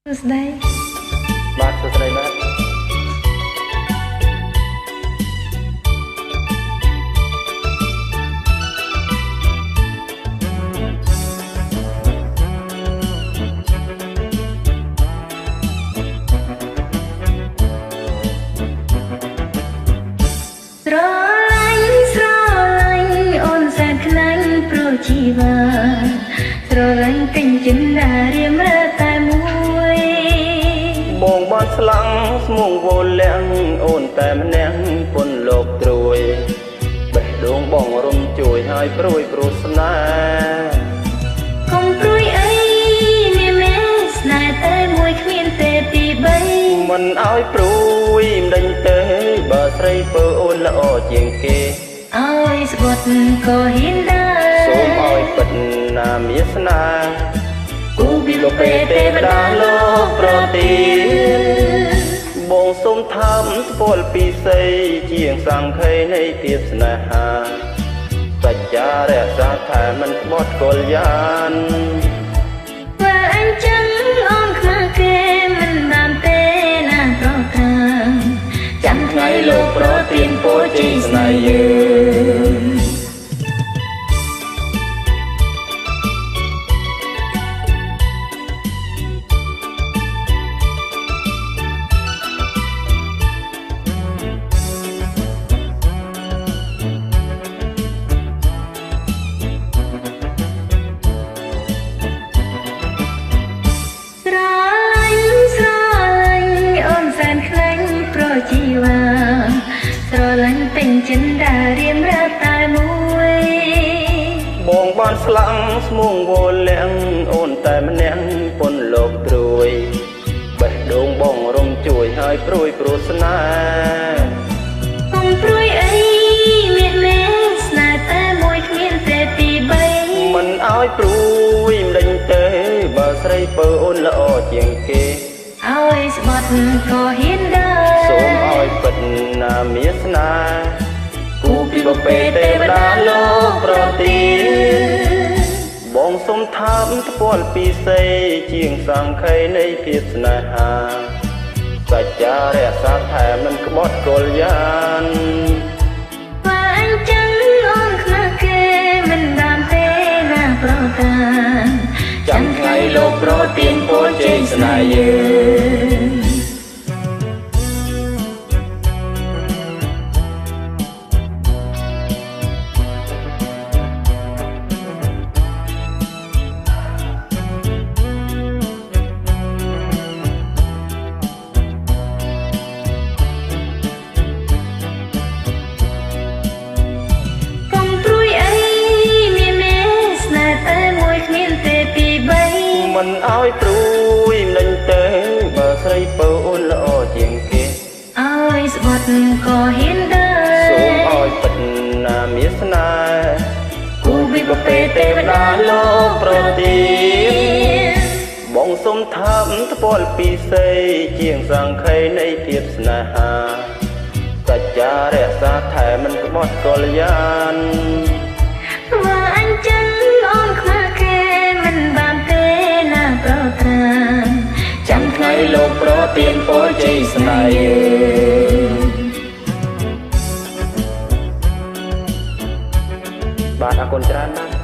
ស្ដីបាទសួស្ដីបាទស្រឡាញ់អូនសែនខ្លាញ់ព្រោះជីវាស្រឡាញ់ពេញចិនដារៀមរើតែមួយបងបានស្លាំងស្មុងវល់លាំងអូនតែម្នាក់ពុនលោកត្រួយបេះដូងបងរំជួយឲ្យព្រួយព្រោះស្នេហ៍កុំព្រួយអីមានមែនស្នេហ៍តែមួយគ្មានទេទីបីមិនឲ្យព្រួយមិនដេញទេបើស្រីពើអូនល្អជាងគេឲ្យស្បត់ក៏ហ៊ានដែរសូមឲ្យពិតណាមាសនាគូពីលោកពេទេវតាលោកប្រទានបងសូមថំស្គាល់ពីស័យជាងសង្ខេនៃភាពស្នេហាសច្ចារក្សាថែមិនក្បត់កលយានបើអញ្ចឹងអូនខ្មាស់គេមិនបានទេណាប្រកាចាំថ្ងៃលោកប្រទានពរជ័យស្នេហ៍យើងជីវាស្រឡាញ់ពេញចិនដារៀមរើតែមួយបងបានស្លាំងស្មុងវល់លាំងអូនតែម្នាក់ពុនលោកត្រួយបេះដូងបងរំជួយឲ្យព្រួយព្រោះស្នេហ៍កុំព្រួយអីមានមែនស្នេហ៍តែមួយគ្មានទេទីបីមិនឲ្យព្រួយមិនដេញទេបើស្រីពើអូនល្អជាងគេឲ្យស្បត់ក៏ហ៊ានដែរសូមឲ្យពិតណាមាសនាគូពីបពេទេវតាលោកប្រទានបងសូមថើបស្គាល់ពីស័យជាងសង្ខេនៃភាពស្នេហាសច្ចារក្សាថែមិនក្បត់កលយានបើអញ្ចឹងអូនខ្មាស់គេមិនបានទេណាប្រកាចាំថ្ងៃលោកប្រទានពរជ័យស្នេហ៍យើងមិនឲ្យព្រួយមិនដេញទេបើស្រីពើអូនល្អជាងគេឲ្យស្បត់ក៏ហ៊ានដែរសូមឲ្យពិតណាមាសនាគូពីបពេទេវតាលោកប្រទានបងសូមថើបស្គាល់ពីស័យជាងសង្ខេនៃភាពស្នេហាសច្ចារក្សាថែមិនក្បត់កលយានបើអញ្ចឹងអូនខ្មាស់គេមិនបានទេណាប្រកាចាំថ្ងៃលោកប្រទានពរជ័យស្នេហ៍យើងបាទអរគុណច្រើនណាស់